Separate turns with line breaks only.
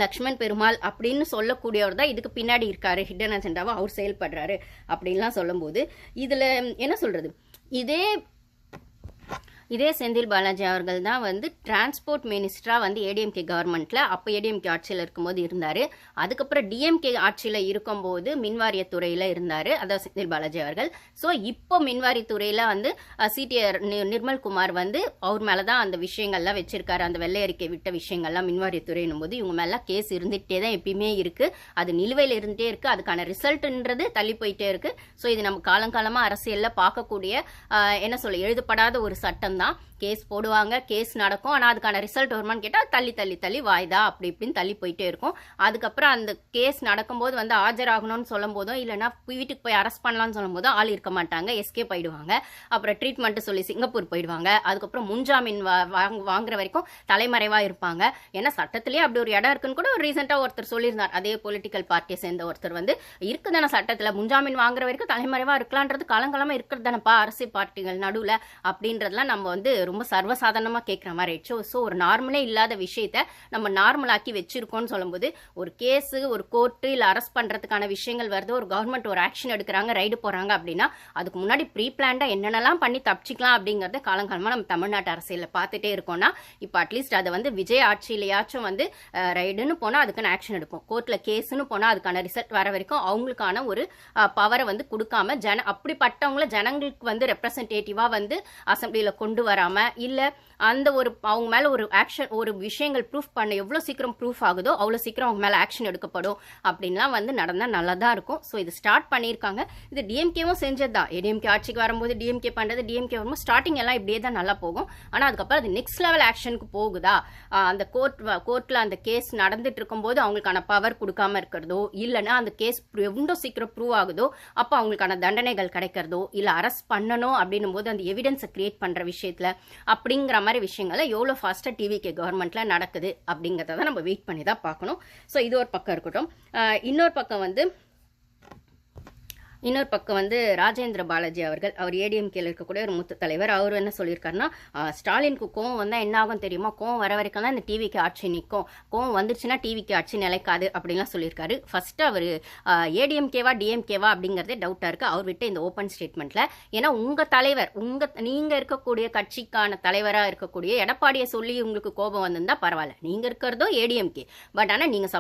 லக்ஷ்மண் பெருமாள் அப்படின்னு சொல்லக்கூடியவர் தான் இதுக்கு பின்னாடி இருக்காரு, ஹிடன் அஜெண்டாவை அவர் செயல்படுறாரு அப்படின்லாம் சொல்லும்போது இதில் என்ன சொல்கிறது, இதே செந்தில் பாலாஜி அவர்கள் தான் வந்து டிரான்ஸ்போர்ட் மினிஸ்டராக வந்து ஏடிஎம்கே கவர்மெண்ட்டில் அப்போ ஏடிஎம்கே ஆட்சியில் இருக்கும்போது இருந்தார். அதுக்கப்புறம் டிஎம்கே ஆட்சியில் இருக்கும்போது மின்வாரியத்துறையில் இருந்தார், அதாவது செந்தில் பாலாஜி அவர்கள். ஸோ இப்போ மின்வாரியத்துறையில் வந்து சிடிஆர் நிர்மல்குமார் வந்து அவர் மேலே தான் அந்த விஷயங்கள்லாம் வச்சிருக்காரு. அந்த வெள்ளை அறிக்கை விட்ட விஷயங்கள்லாம் மின்வாரியத்துறையினும் போது இவங்க மேலே கேஸ் இருந்துகிட்டே தான் எப்பயுமே இருக்குது. அது நிலுவையில் இருந்துகிட்டே இருக்குது. அதுக்கான ரிசல்ட்ன்றது தள்ளி போயிட்டே இருக்குது. ஸோ இது நம்ம காலங்காலமாக அரசியலில் பார்க்கக்கூடிய என்ன சொல்ல எழுதப்படாத ஒரு சட்டம். கேஸ் போடுவாங்க, கேஸ் நடக்கும். ஆனால் அதுக்கான ரிசல்ட் வருமானு கேட்டால் தள்ளி வாய்தா அப்படி இப்படின்னு தள்ளி போயிட்டே இருக்கும். அதுக்கப்புறம் அந்த கேஸ் நடக்கும்போது வந்து ஆஜராகணும்னு சொல்லும் போதும் இல்லைன்னா வீட்டுக்கு போய் அரெஸ்ட் பண்ணலாம்னு சொல்லும் போதும் ஆள் இருக்க மாட்டாங்க, எஸ்கேப் ஆயிடுவாங்க. அப்புறம் ட்ரீட்மெண்ட் சொல்லி சிங்கப்பூர் போயிடுவாங்க. அதுக்கப்புறம் முன்ஜாமீன் வாங்குற வரைக்கும் தலைமறைவாக இருப்பாங்க. ஏன்னா சட்டத்திலேயே அப்படி ஒரு இடம் இருக்குன்னு கூட ஒரு ரீசெண்டாக ஒருத்தர் சொல்லியிருந்தார். அதே பொலிட்டிக்கல் பார்ட்டியை சேர்ந்த ஒருத்தர் வந்து இருக்குதானே சட்டத்தில் முன்ஜாமீன் வாங்குற வரைக்கும் தலைமறைவாக இருக்கலான்றது காலங்காலமாக இருக்கிறது தானப்பா அரசியல் பார்ட்டிகள் நடுவில் அப்படின்றதுலாம் நம்ம வந்து ரொம்ப சர்வசாதாரணமாக கேட்குற மாதிரி ஆயிடுச்சு. ஸோ ஒரு நார்மலே இல்லாத விஷயத்த நம்ம நார்மலாக்கி வச்சிருக்கோம்னு சொல்லும்போது ஒரு கேஸு ஒரு கோர்ட்டு இல்லை அரெஸ்ட் பண்ணுறதுக்கான விஷயங்கள் வருது, ஒரு கவர்மெண்ட் ஒரு ஆக்ஷன் எடுக்கிறாங்க, ரைடு போகிறாங்க அப்படின்னா அதுக்கு முன்னாடி ப்ரீ பிளான்டாக என்னென்னலாம் பண்ணி தப்பிச்சிக்கலாம் அப்படிங்கிறத காலங்காலமாக நம்ம தமிழ்நாட்டு அரசியலில் பார்த்துட்டே இருக்கோம்னா இப்போ அட்லீஸ்ட் அதை வந்து விஜய் ஆட்சியிலையாச்சும் வந்து ரைடுன்னு போனால் அதுக்கான ஆக்ஷன் எடுக்கும், கோர்ட்டில் கேஸுன்னு போனால் அதுக்கான ரிசல்ட் வர வரைக்கும் அவங்களுக்கான ஒரு பவரை வந்து கொடுக்காம அப்படிப்பட்டவங்கள ஜனங்களுக்கு வந்து ரெப்ரசன்டேட்டிவாக வந்து அசம்பிளியில் கொண்டு வராமல் இல்லை அந்த ஒரு அவங்க மேலே ஒரு ஆக்ஷன் ஒரு விஷயங்கள் ப்ரூஃப் பண்ண எவ்வளோ சீக்கிரம் ப்ரூஃப் ஆகுதோ அவ்வளோ சீக்கிரம் அவங்க மேலே ஆக்ஷன் எடுக்கப்படும் அப்படின்லாம் வந்து நடந்தால் நல்லா தான் இருக்கும். ஸோ இது ஸ்டார்ட் பண்ணியிருக்காங்க. இது டிஎம்கேவும் செஞ்சது தான். ஏடிஎம்கே ஆட்சிக்கு வரும்போது டிஎம்கே பண்ணுறது, டிஎம்கே வரும்போது ஸ்டார்டிங் எல்லாம் இப்படியே தான் நல்லா போகும். ஆனால் அதுக்கப்புறம் அது நெக்ஸ்ட் லெவல் ஆக்ஷனுக்கு போகுதா, அந்த கோர்ட்டில் அந்த கேஸ் நடந்துட்டு இருக்கும்போது அவங்களுக்கான பவர் கொடுக்காம இருக்கிறதோ இல்லைன்னா அந்த கேஸ் எவ்வளோ சீக்கிரம் ப்ரூவ் ஆகுதோ அப்போ அவங்களுக்கான தண்டனைகள் கிடைக்கிறதோ இல்லை அரெஸ்ட் பண்ணணும் அப்படின்னும் போது அந்த எவிடன்ஸை கிரியேட் பண்ணுற விஷயத்தில் அப்படிங்கிற மாதிரி விஷயங்களை எவ்வளோ ஃபாஸ்ட்டாக டிவிகே கவர்மெண்ட்டில் நடக்குது அப்படிங்கிறத தான் நம்ம வெயிட் பண்ணி தான் பார்க்கணும். ஸோ இது ஒரு பக்கம் இருக்கட்டும். இன்னொரு பக்கம் வந்து ராஜேந்திர பாலாஜி அவர்கள், அவர் ஏடிஎம்கேல இருக்கக்கூடிய ஒரு மூத்த தலைவர். அவர் என்ன சொல்லியிருக்காருன்னா ஸ்டாலினுக்கு கோவம் வந்தால் என்ன ஆகும் தெரியுமா, கோவம் வர வரைக்கும் தான் இந்த டிவிக்கு ஆட்சி நிற்கும், கோவம் வந்துருச்சுன்னா டிவிக்கு ஆட்சி நிலைக்காது அப்படின்லாம் சொல்லியிருக்காரு. ஃபர்ஸ்ட் அவர் ஏடிஎம்கேவா டிஎம்கேவா அப்படிங்கிறதே டவுட்டாக இருக்குது அவர் விட்டு இந்த ஓப்பன் ஸ்டேட்மெண்ட்டில். ஏன்னா உங்கள் தலைவர் நீங்கள் இருக்கக்கூடிய கட்சிக்கான தலைவராக இருக்கக்கூடிய எடப்பாடியை சொல்லி உங்களுக்கு கோபம் வந்திருந்தா பரவாயில்ல, நீங்கள் இருக்கிறதோ ஏடிஎம்கே, பட் ஆனால் நீங்கள்